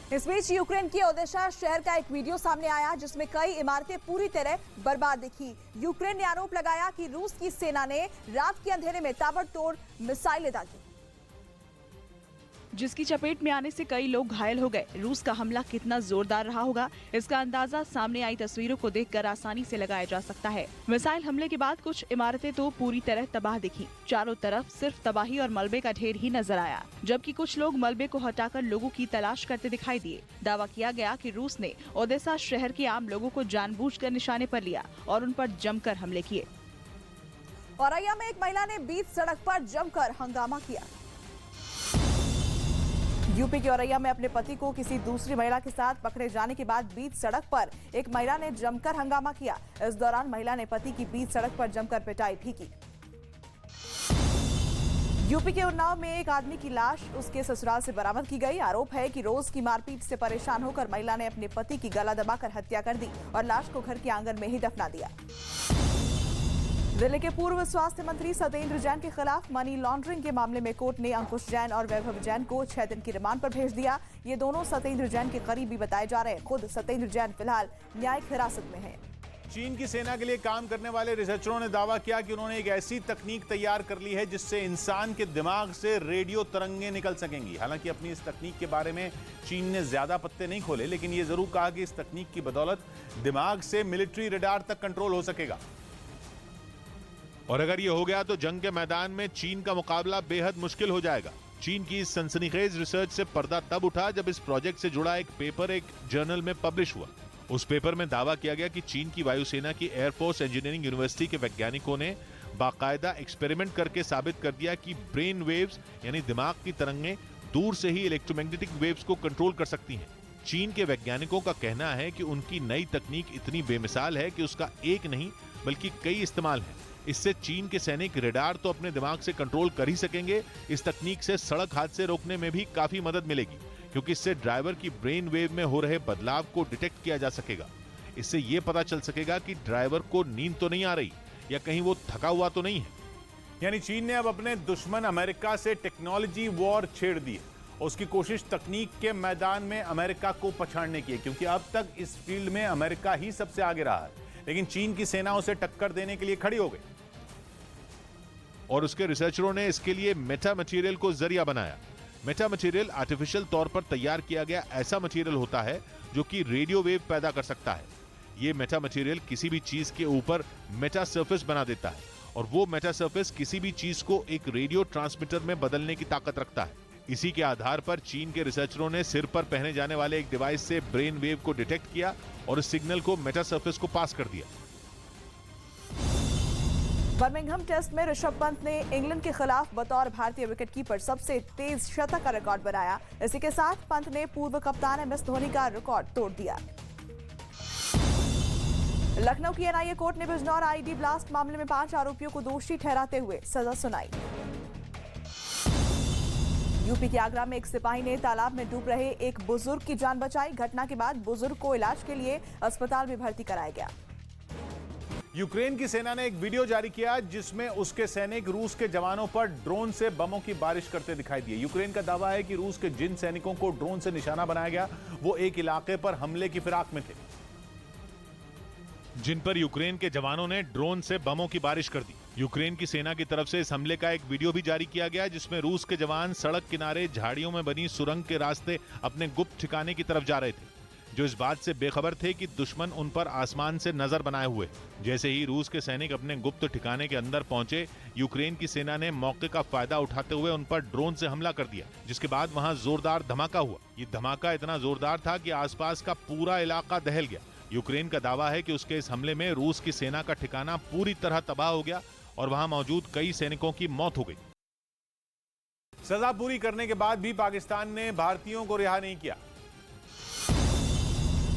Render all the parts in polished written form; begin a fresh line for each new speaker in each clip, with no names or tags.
इस बीच यूक्रेन के ओदेशा शहर का एक वीडियो सामने आया जिसमें कई इमारतें पूरी तरह बर्बाद दिखी। यूक्रेन ने आरोप लगाया कि रूस की सेना ने रात के अंधेरे में ताबड़तोड़ मिसाइलें दागी,
जिसकी चपेट में आने से कई लोग घायल हो गए। रूस का हमला कितना जोरदार रहा होगा, इसका अंदाजा सामने आई तस्वीरों को देखकर आसानी से लगाया जा सकता है। मिसाइल हमले के बाद कुछ इमारतें तो पूरी तरह तबाह दिखी। चारों तरफ सिर्फ तबाही और मलबे का ढेर ही नजर आया, जबकि कुछ लोग मलबे को हटाकर लोगों की तलाश करते दिखाई दिए। दावा किया गया कि रूस ने ओदेसा शहर के आम लोगों को जानबूझकर निशाने पर लिया और उन पर जमकर हमले किए।
औरैया में एक महिला ने बीच सड़क पर जमकर हंगामा किया। यूपी के औरैया में अपने पति को किसी दूसरी महिला के साथ पकड़े जाने के बाद बीच सड़क पर एक महिला ने जमकर हंगामा किया। इस दौरान महिला ने पति की बीच सड़क पर जमकर पिटाई भी की। यूपी के उन्नाव में एक आदमी की लाश उसके ससुराल से बरामद की गई। आरोप है कि रोज की मारपीट से परेशान होकर महिला ने अपने पति की गला दबाकर हत्या कर दी और लाश को घर के आंगन में ही दफना दिया। दिल्ली के पूर्व स्वास्थ्य मंत्री सत्येंद्र जैन के खिलाफ मनी लॉन्ड्रिंग के मामले में कोर्ट ने अंकुश जैन और वैभव जैन को 6 दिन की रिमांड पर भेज दिया। ये दोनों सत्येंद्र जैन के करीबी बताए जा रहे हैं। खुद सत्येंद्र जैन फिलहाल न्यायिक हिरासत में हैं।
चीन की सेना के लिए काम करने वाले रिसर्चरों ने दावा किया कि उन्होंने एक ऐसी तकनीक तैयार कर ली है जिससे इंसान के दिमाग से रेडियो तरंगें निकल सकेंगी। हालांकि अपनी इस तकनीक के बारे में चीन ने ज्यादा पत्ते नहीं खोले, लेकिन यह जरूर कहा कि इस तकनीक की बदौलत दिमाग से मिलिट्री रडार तक कंट्रोल हो सकेगा। और अगर ये हो गया तो जंग के मैदान में चीन का मुकाबला बेहद मुश्किल हो जाएगा। चीन की इस सनसनीखेज रिसर्च से पर्दा तब उठा जब इस प्रोजेक्ट से जुड़ा एक पेपर एक जर्नल में पब्लिश हुआ। उस पेपर में दावा किया गया कि चीन की वायुसेना की एयरफोर्स इंजीनियरिंग यूनिवर्सिटी के वैज्ञानिकों ने बाकायदा एक्सपेरिमेंट करके साबित कर दिया कि ब्रेन वेव्स यानी दिमाग की तरंगें दूर से ही इलेक्ट्रोमैग्नेटिक वेव्स को कंट्रोल कर सकती हैं। चीन के वैज्ञानिकों का कहना है कि उनकी नई तकनीक इतनी बेमिसाल है कि उसका एक नहीं बल्कि कई इस्तेमाल हैं। इससे चीन के सैनिक रडार तो अपने दिमाग से कंट्रोल कर ही सकेंगे, इस तकनीक से सड़क हादसे रोकने में भी काफी मदद मिलेगी, क्योंकि इससे ड्राइवर की ब्रेन वेव में हो रहे बदलाव को डिटेक्ट किया जा सकेगा। इससे यह पता चल सकेगा कि ड्राइवर को नींद तो नहीं आ रही या कहीं वो थका हुआ तो नहीं है। यानी चीन ने अब अपने दुश्मन अमेरिका से टेक्नोलॉजी वॉर छेड़ दी है। उसकी कोशिश तकनीक के मैदान में अमेरिका को पछाड़ने की है, क्योंकि अब तक इस फील्ड में अमेरिका ही सबसे आगे रहा है, लेकिन चीन की सेना उसे टक्कर देने के लिए खड़ी हो गई। और उसके रिसर्चरों ने इसके लिए मेटा मटेरियल को जरिया बनाया। मेटा मटेरियल आर्टिफिशियल तौर पर तैयार किया गया ऐसा मटेरियल होता है जो कि रेडियो वेव पैदा कर सकता है। यह मेटा मटेरियल किसी भी चीज के ऊपर मेटा सरफेस बना देता है और वो मेटा सरफेस किसी भी चीज को एक रेडियो ट्रांसमीटर में बदलने की ताकत रखता है। इसी के आधार पर चीन के रिसर्चरों ने सिर पर पहने जाने वाले एक डिवाइस से ब्रेन वेव को डिटेक्ट किया और इस सिग्नल को मेटा सरफेस को पास कर दिया।
बर्मिंघम टेस्ट में ऋषभ पंत ने इंग्लैंड के खिलाफ बतौर भारतीय विकेटकीपर सबसे तेज शतक का रिकॉर्ड बनाया। इसी के साथ पंत ने पूर्व कप्तान MS धोनी का रिकॉर्ड तोड़ दिया। लखनऊ की NIA कोर्ट ने बिजनौर IED ब्लास्ट मामले में 5 आरोपियों को दोषी ठहराते हुए सजा सुनाई। यूपी के आगरा में एक सिपाही ने तालाब में डूब रहे एक बुजुर्ग की जान बचाई। घटना के बाद बुजुर्ग को इलाज के लिए अस्पताल में भर्ती कराया गया।
यूक्रेन की सेना ने एक वीडियो जारी किया जिसमें उसके सैनिक रूस के जवानों पर ड्रोन से बमों की बारिश करते दिखाई दिए। यूक्रेन का दावा है कि रूस के जिन सैनिकों को ड्रोन से निशाना बनाया गया वो एक इलाके पर हमले की फिराक में थे, जिन पर यूक्रेन के जवानों ने ड्रोन से बमों की बारिश कर दी। यूक्रेन की सेना की तरफ से इस हमले का एक वीडियो भी जारी किया गया जिसमें रूस के जवान सड़क किनारे झाड़ियों में बनी सुरंग के रास्ते अपने गुप्त ठिकाने की तरफ जा रहे थे, जो इस बात से बेखबर थे कि दुश्मन उन पर आसमान से नजर बनाए हुए। जैसे ही रूस के सैनिक अपने गुप्त ठिकाने के अंदर पहुंचे, यूक्रेन की सेना ने मौके का फायदा उठाते हुए उन पर ड्रोन से हमला कर दिया, जिसके बाद वहां जोरदार धमाका हुआ। ये धमाका इतना जोरदार था कि आसपास का पूरा इलाका दहल गया। यूक्रेन का दावा है कि उसके इस हमले में रूस की सेना का ठिकाना पूरी तरह तबाह हो गया और वहां मौजूद कई सैनिकों की मौत हो गई। सजा पूरी करने के बाद भी पाकिस्तान ने भारतीयों को रिहा नहीं किया।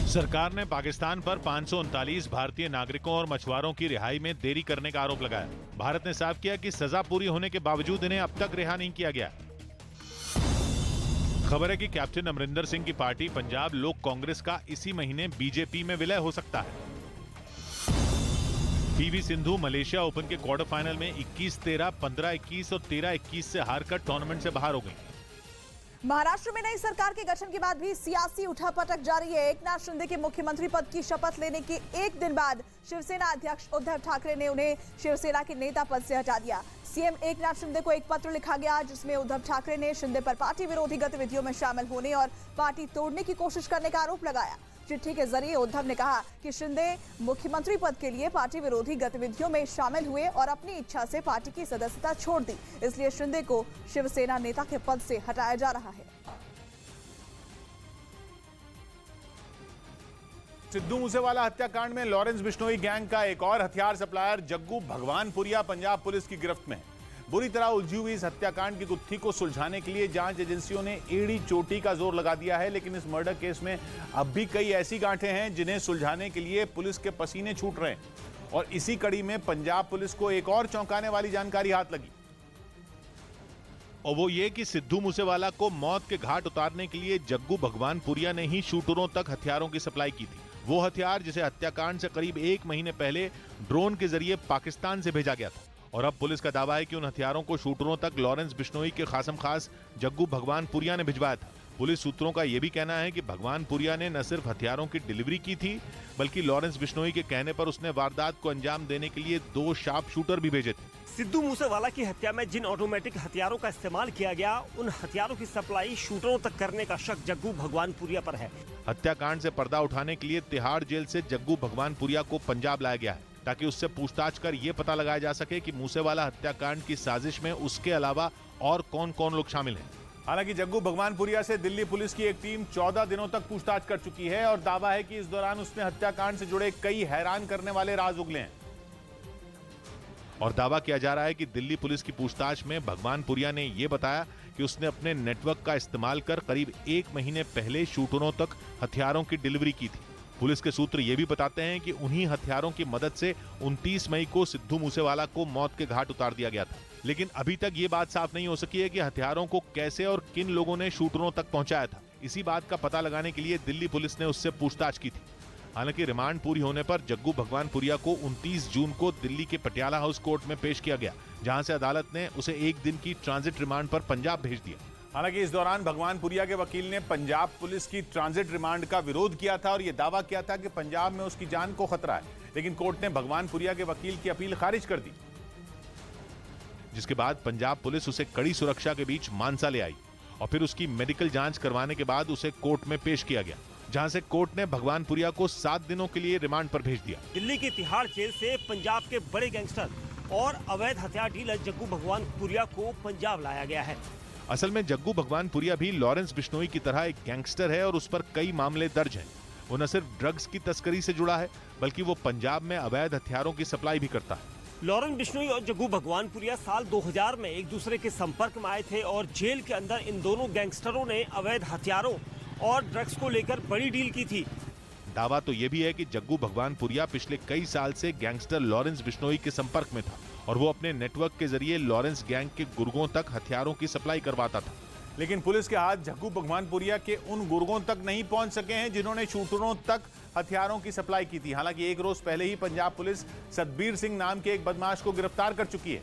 सरकार ने पाकिस्तान पर 539 भारतीय नागरिकों और मछुआरों की रिहाई में देरी करने का आरोप लगाया। भारत ने साफ किया कि सजा पूरी होने के बावजूद इन्हें अब तक रिहा नहीं किया गया। खबर है कि कैप्टन अमरिंदर सिंह की पार्टी पंजाब लोक कांग्रेस का इसी महीने बीजेपी में विलय हो सकता है। PV सिंधु मलेशिया ओपन के क्वार्टर फाइनल में 21-13, 15-21 और 13-21 से हारकर टूर्नामेंट से बाहर हो गई।
महाराष्ट्र में नई सरकार के गठन के बाद भी सियासी उठापटक जारी है। एकनाथ शिंदे के मुख्यमंत्री पद की शपथ लेने के एक दिन बाद शिवसेना अध्यक्ष उद्धव ठाकरे ने उन्हें शिवसेना के नेता पद से हटा दिया। सीएम एकनाथ शिंदे को एक पत्र लिखा गया जिसमें उद्धव ठाकरे ने शिंदे पर पार्टी विरोधी गतिविधियों में शामिल होने और पार्टी तोड़ने की कोशिश करने का आरोप लगाया। चिट्ठी के जरिए उद्धव ने कहा कि शिंदे मुख्यमंत्री पद के लिए पार्टी विरोधी गतिविधियों में शामिल हुए और अपनी इच्छा से पार्टी की सदस्यता छोड़ दी, इसलिए शिंदे को शिवसेना नेता के पद से हटाया जा रहा है।
सिद्धू मूसेवाला हत्याकांड में लॉरेंस बिश्नोई गैंग का एक और हथियार सप्लायर जग्गू भगवानपुरिया पंजाब पुलिस की गिरफ्त में है। बुरी तरह उलझी हुई इस हत्याकांड की गुत्थी को सुलझाने के लिए जांच एजेंसियों ने एड़ी चोटी का जोर लगा दिया है, लेकिन इस मर्डर केस में अब भी कई ऐसी गांठें हैं जिन्हें सुलझाने के लिए पुलिस के पसीने छूट रहे हैं। और इसी कड़ी में पंजाब पुलिस को एक और चौंकाने वाली जानकारी हाथ लगी, और वो ये कि सिद्धू मूसेवाला को मौत के घाट उतारने के लिए जग्गू भगवानपुरिया ने ही शूटरों तक हथियारों की सप्लाई की थी। वो हथियार जिसे हत्याकांड से करीब एक महीने पहले ड्रोन के जरिए पाकिस्तान से भेजा गया था। और अब पुलिस का दावा है कि उन हथियारों को शूटरों तक लॉरेंस बिश्नोई के खासम खास जग्गू भगवानपुरिया ने भिजवाया था। पुलिस सूत्रों का यह भी कहना है कि भगवानपुरिया ने न सिर्फ हथियारों की डिलीवरी की थी, बल्कि लॉरेंस बिश्नोई के कहने पर उसने वारदात को अंजाम देने के लिए 2 शार्प शूटर भी भेजे थे।
सिद्धू मूसेवाला की हत्या में जिन ऑटोमेटिक हथियारों का इस्तेमाल किया गया, उन हथियारों की सप्लाई शूटरों तक करने का शक जग्गू भगवानपुरिया पर है।
हत्याकांड से पर्दा उठाने के लिए तिहाड़ जेल से जग्गू भगवानपुरिया को पंजाब लाया गया है, ताकि उससे पूछताछ कर यह पता लगाया जा सके कि मूसेवाला हत्याकांड की साजिश में उसके अलावा और कौन कौन लोग शामिल हैं। हालांकि जग्गू भगवानपुरिया से दिल्ली पुलिस की एक टीम 14 दिनों तक पूछताछ कर चुकी है और दावा है कि इस दौरान उसने हत्याकांड से जुड़े कई हैरान करने वाले राज उगले हैं। और दावा किया जा रहा है कि दिल्ली पुलिस की पूछताछ में भगवानपुरिया ने यह बताया कि उसने अपने नेटवर्क का इस्तेमाल कर करीब 1 महीने पहले शूटरों तक हथियारों की डिलीवरी की थी। पुलिस के सूत्र ये भी बताते हैं कि उन्हीं हथियारों की मदद से 29 मई को सिद्धू मूसेवाला को मौत के घाट उतार दिया गया था। लेकिन अभी तक ये बात साफ नहीं हो सकी है कि हथियारों को कैसे और किन लोगों ने शूटरों तक पहुंचाया था। इसी बात का पता लगाने के लिए दिल्ली पुलिस ने उससे पूछताछ की थी। हालांकि रिमांड पूरी होने पर जग्गू भगवानपुरिया को 29 जून को दिल्ली के पटियाला हाउस कोर्ट में पेश किया गया, जहां से अदालत ने उसे 1 दिन की ट्रांजिट रिमांड पर पंजाब भेज दिया। हालांकि इस दौरान भगवानपुरिया के वकील ने पंजाब पुलिस की ट्रांजिट रिमांड का विरोध किया था और यह दावा किया था कि पंजाब में उसकी जान को खतरा है, लेकिन कोर्ट ने भगवानपुरिया के वकील की अपील खारिज कर दी, जिसके बाद पंजाब पुलिस उसे कड़ी सुरक्षा के बीच मानसा ले आई और फिर उसकी मेडिकल जांच करवाने के बाद उसे कोर्ट में पेश किया गया, जहां से कोर्ट ने भगवानपुरिया को 7 दिनों के लिए रिमांड पर भेज दिया।
दिल्ली की तिहाड़ जेल से पंजाब के बड़े गैंगस्टर और अवैध हथियार डीलर जग्गू भगवानपुरिया को पंजाब लाया गया है।
असल में जग्गू भगवानपुरिया भी लॉरेंस बिश्नोई की तरह एक गैंगस्टर है और उस पर कई मामले दर्ज हैं। वो न सिर्फ ड्रग्स की तस्करी से जुड़ा है, बल्कि वो पंजाब में अवैध हथियारों की सप्लाई भी करता है।
लॉरेंस बिश्नोई और जग्गू भगवानपुरिया साल 2000 में एक दूसरे के संपर्क में आए थे और जेल के अंदर इन दोनों गैंगस्टरों ने अवैध हथियारों और ड्रग्स को लेकर बड़ी डील की थी।
दावा तो ये भी है कि जग्गू भगवानपुरिया पिछले कई साल से गैंगस्टर लॉरेंस बिश्नोई के संपर्क में था और वो अपने नेटवर्क के जरिए लॉरेंस गैंग के गुर्गों तक हथियारों की सप्लाई करवाता था। लेकिन पुलिस के हाथ जग्गू भगवानपुरिया के उन गुर्गों तक नहीं पहुंच सके हैं जिन्होंने शूटरों तक हथियारों की सप्लाई की थी। हालांकि एक रोज पहले ही पंजाब पुलिस सतबीर सिंह नाम के एक बदमाश को गिरफ्तार कर चुकी है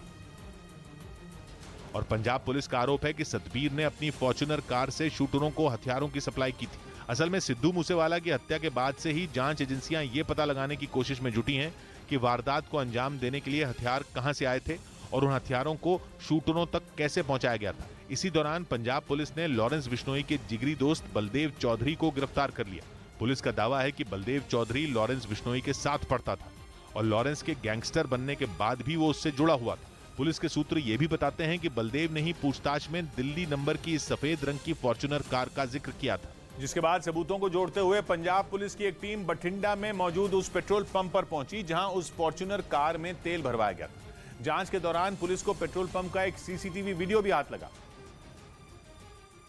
और पंजाब पुलिस का आरोप है कि सतबीर ने अपनी फॉर्च्यूनर कार से शूटरों को हथियारों की सप्लाई की थी। असल में सिद्धू मूसेवाला की हत्या के बाद से ही जांच एजेंसियां ये पता लगाने की कोशिश में जुटी हैं कि वारदात को अंजाम देने के लिए हथियार कहां से आए थे और उन हथियारों को शूटरों तक कैसे पहुंचाया गया था। इसी दौरान पंजाब पुलिस ने लॉरेंस बिश्नोई के जिगरी दोस्त बलदेव चौधरी को गिरफ्तार कर लिया। पुलिस का दावा है कि बलदेव चौधरी लॉरेंस बिश्नोई के साथ पढ़ता था और लॉरेंस के गैंगस्टर बनने के बाद भी वो उससे जुड़ा हुआ था। पुलिस के सूत्र ये भी बताते हैं कि बलदेव ने ही पूछताछ में दिल्ली नंबर की सफेद रंग की फॉर्च्यूनर कार का जिक्र किया था, जिसके बाद सबूतों को जोड़ते हुए पंजाब पुलिस की एक टीम बठिंडा में मौजूद उस पेट्रोल पंप पर पहुंची जहां उस फॉर्च्यूनर कार में तेल भरवाया गया था। जांच के दौरान पुलिस को पेट्रोल पंप का एक सीसीटीवी वीडियो भी हाथ लगा,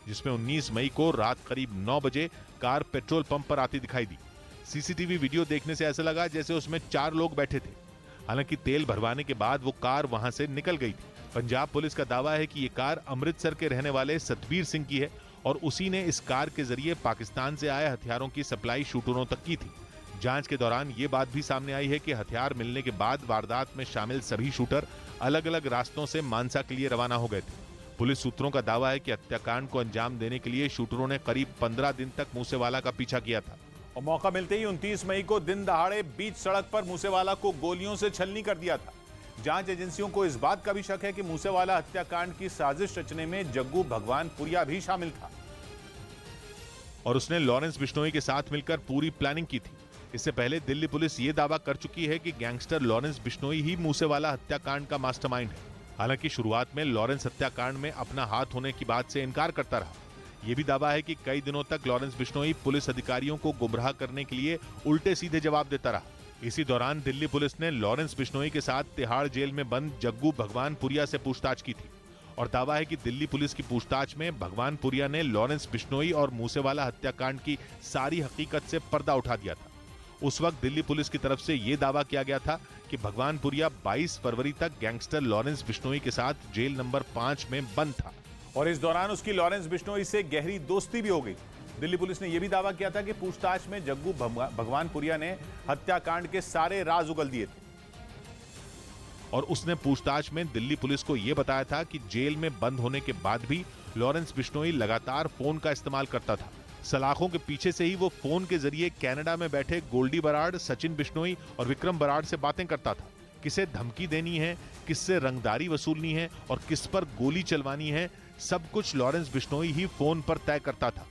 जिसमें 19 मई को रात करीब 9 बजे कार पेट्रोल पंप पर आती दिखाई दी। सीसीटीवी वीडियो देखने से ऐसा लगा जैसे उसमें 4 लोग बैठे थे। हालांकि तेल भरवाने के बाद वो कार वहां से निकल गई थी। पंजाब पुलिस का दावा है कि ये कार अमृतसर के रहने वाले सतबीर सिंह की है और उसी ने इस कार के जरिए पाकिस्तान से आए हथियारों की सप्लाई शूटरों तक की थी। जांच के दौरान ये बात भी सामने आई है कि हथियार मिलने के बाद वारदात में शामिल सभी शूटर अलग अलग रास्तों से मानसा के लिए रवाना हो गए थे। पुलिस सूत्रों का दावा है कि हत्याकांड को अंजाम देने के लिए शूटरों ने करीब 15 दिन तक मूसेवाला का पीछा किया था और मौका मिलते ही 29 मई को दिन दहाड़े बीच सड़क पर मूसेवाला को गोलियों से छलनी कर दिया था। जांच एजेंसियों को इस बात का भी शक है कि मूसेवाला हत्याकांड की साजिश रचने में जग्गू भगवानपुरिया भी शामिल था और उसने लॉरेंस बिश्नोई के साथ मिलकर पूरी प्लानिंग की थी। इससे पहले दिल्ली पुलिस ये दावा कर चुकी है कि गैंगस्टर लॉरेंस बिश्नोई ही मूसेवाला हत्याकांड का मास्टरमाइंड है। हालांकि शुरुआत में लॉरेंस हत्याकांड में अपना हाथ होने की बात से इनकार करता रहा। यह भी दावा है कि कई दिनों तक लॉरेंस बिश्नोई पुलिस अधिकारियों को गुमराह करने के लिए उल्टे सीधे जवाब देता रहा। इसी दौरान दिल्ली पुलिस ने लॉरेंस बिश्नोई के साथ तिहाड़ जेल में बंद जग्गू भगवानपुरिया से पूछताछ की थी और दावा है कि दिल्ली पुलिस की पूछताछ में भगवानपुरिया ने लॉरेंस बिश्नोई और मूसेवाला हत्याकांड की सारी हकीकत से पर्दा उठा दिया था। उस वक्त दिल्ली पुलिस की तरफ से यह दावा किया गया था कि भगवानपुरिया 22 फरवरी तक गैंगस्टर लॉरेंस बिश्नोई के साथ जेल नंबर 5 में बंद था और इस दौरान उसकी लॉरेंस बिश्नोई से गहरी दोस्ती भी हो गई। दिल्ली पुलिस ने यह भी दावा किया था कि पूछताछ में जग्गू भगवानपुरिया ने हत्याकांड के सारे राज उगल दिए थे और उसने पूछताछ में दिल्ली पुलिस को यह बताया था कि जेल में बंद होने के बाद भी लॉरेंस बिश्नोई लगातार फोन का इस्तेमाल करता था। सलाखों के पीछे से ही वो फोन के जरिए कनाडा में बैठे गोल्डी बराड़, सचिन बिश्नोई और विक्रम बराड़ से बातें करता था। किसे धमकी देनी है, किससे रंगदारी वसूलनी है और किस पर गोली चलवानी है, सब कुछ लॉरेंस बिश्नोई ही फोन पर तय करता था।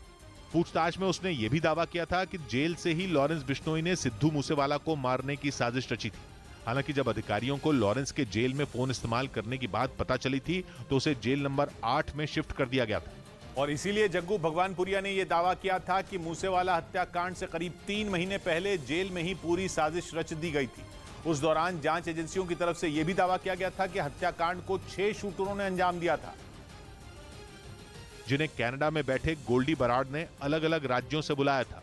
पूछताछ में उसने यह भी दावा किया था कि जेल से ही लॉरेंस बिश्नोई ने सिद्धू मूसेवाला को मारने की साजिश रची थी। हालांकि जब अधिकारियों को लॉरेंस के जेल में फोन इस्तेमाल करने की बात पता चली थी तो उसे जेल नंबर 8 में शिफ्ट कर दिया गया था और इसीलिए जग्गू भगवानपुरिया ने यह दावा किया था कि मूसेवाला हत्याकांड से करीब 3 महीने पहले जेल में ही पूरी साजिश रच दी गई थी। उस दौरान जांच एजेंसियों की तरफ से यह भी दावा किया गया था कि हत्याकांड को 6 शूटरों ने अंजाम दिया था, जिन्हें कनाडा में बैठे गोल्डी बराड़ ने अलग अलग राज्यों से बुलाया था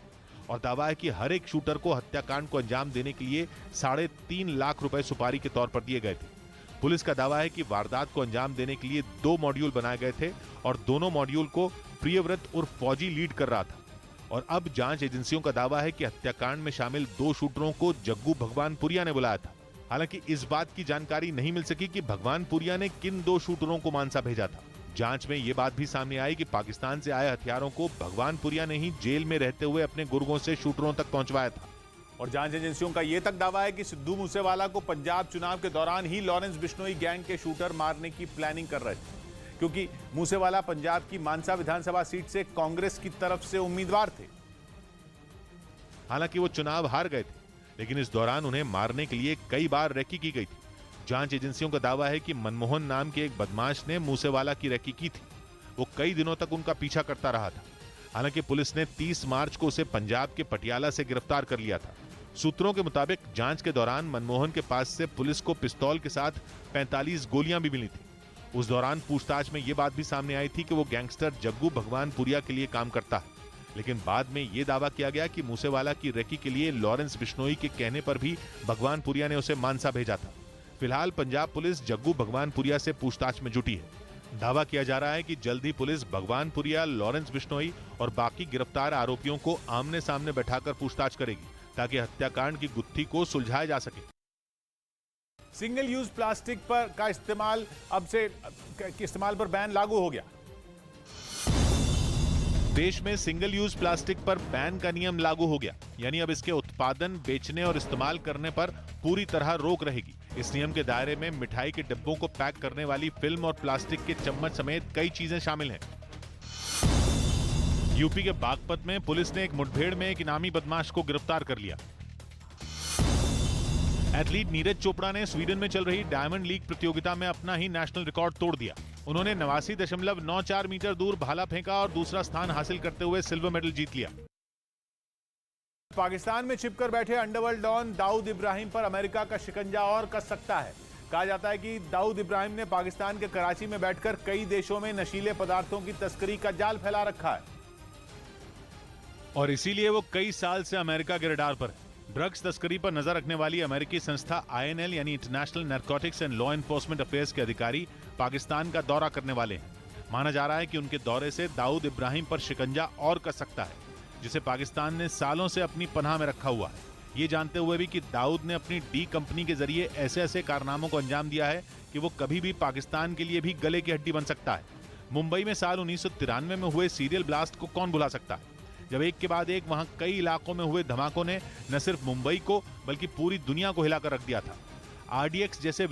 और दावा है कि हर एक शूटर को हत्याकांड को अंजाम देने के लिए 3.5 लाख रुपए सुपारी के तौर पर दिए गए थे। पुलिस का दावा है कि वारदात को अंजाम देने के लिए 2 मॉड्यूल बनाए गए थे और दोनों मॉड्यूल को प्रियव्रत उर्फ फौजी लीड कर रहा था और अब जांच एजेंसियों का दावा है कि हत्याकांड में शामिल 2 शूटरों को जग्गू भगवानपुरिया ने बुलाया था। हालांकि इस बात की जानकारी नहीं मिल सकी कि भगवानपुरिया ने किन 2 शूटरों को मानसा भेजा था। जांच में यह बात भी सामने आई कि पाकिस्तान से आए हथियारों को भगवानपुरिया ने ही जेल में रहते हुए अपने गुर्गों से शूटरों तक पहुंचवाया था और जांच एजेंसियों का यह तक दावा है कि सिद्धू मूसेवाला को पंजाब चुनाव के दौरान ही लॉरेंस बिश्नोई गैंग के शूटर मारने की प्लानिंग कर रहे थे, क्योंकि मूसेवाला पंजाब की मानसा विधानसभा सीट से कांग्रेस की तरफ से उम्मीदवार थे। हालांकि वो चुनाव हार गए थे, लेकिन इस दौरान उन्हें मारने के लिए कई बार रेकी की गई थी। जांच एजेंसियों का दावा है कि मनमोहन नाम के एक बदमाश ने मूसेवाला की रेकी की थी। वो कई दिनों तक उनका पीछा करता रहा था। हालांकि पुलिस ने 30 मार्च को उसे पंजाब के पटियाला से गिरफ्तार कर लिया था। सूत्रों के मुताबिक जांच के दौरान मनमोहन के पास से पुलिस को पिस्तौल के साथ 45 गोलियां भी मिली थी। उस दौरान पूछताछ में यह बात भी सामने आई थी कि वो गैंगस्टर जग्गू भगवानपुरिया के लिए काम करता है, लेकिन बाद में यह दावा किया गया कि मूसेवाला की रेकी के लिए लॉरेंस बिश्नोई के कहने पर भी भगवानपुरिया ने उसे मानसा भेजा था। फिलहाल पंजाब पुलिस जग्गू भगवानपुरिया से पूछताछ में जुटी है। दावा किया जा रहा है कि जल्द ही पुलिस भगवानपुरिया, लॉरेंस बिश्नोई और बाकी गिरफ्तार आरोपियों को आमने सामने बैठाकर पूछताछ करेगी ताकि हत्याकांड की गुत्थी को सुलझाया जा सके। सिंगल यूज प्लास्टिक का इस्तेमाल इस्तेमाल पर बैन लागू हो गया। देश में सिंगल यूज प्लास्टिक पर बैन का नियम लागू हो गया, यानी अब इसके उत्पादन, बेचने और इस्तेमाल करने पर पूरी तरह रोक रहेगी। इस नियम के दायरे में मिठाई के डिब्बों को पैक करने वाली फिल्म और प्लास्टिक के चम्मच समेत कई चीजें शामिल हैं। यूपी के बागपत में पुलिस ने एक मुठभेड़ में एक इनामी बदमाश को गिरफ्तार कर लिया। एथलीट नीरज चोपड़ा ने स्वीडन में चल रही डायमंड लीग प्रतियोगिता में अपना ही नेशनल रिकॉर्ड तोड़ दिया। उन्होंने 89.94 मीटर दूर भाला फेंका और दूसरा स्थान हासिल करते हुए सिल्वर मेडल जीत लिया। पाकिस्तान में छिपकर बैठे अंडरवर्ल्ड डॉन दाऊद इब्राहिम पर अमेरिका का शिकंजा और कस सकता है। कहा जाता है कि दाऊद इब्राहिम ने पाकिस्तान के कराची में बैठकर कई देशों में नशीले पदार्थों की तस्करी का जाल फैला रखा है और इसीलिए वो कई साल से अमेरिका के रडार पर है। ड्रग्स तस्करी पर नजर रखने वाली अमेरिकी संस्था INL यानी international narcotics and law enforcement affairs के अधिकारी पाकिस्तान का दौरा करने वाले हैं। माना जा रहा है कि उनके दौरे से दाऊद इब्राहिम पर शिकंजा और कस सकता है, जिसे पाकिस्तान ने सालों से अपनी पनाह में रखा हुआ है। ये जानते हुए भी कि दाऊद ने अपनी डी कंपनी के जरिए ऐसे कारनामों को अंजाम दिया है कि वो कभी भी पाकिस्तान के लिए भी गले की हड्डी बन सकता है। मुंबई में साल 1993 में हुए सीरियल ब्लास्ट को कौन भुला सकता है, जब एक के बाद एक वहां कई इलाकों में हुए धमाकों ने न सिर्फ मुंबई को बल्कि पूरी दुनिया को हिलाकर रख दिया था। RDX जैसे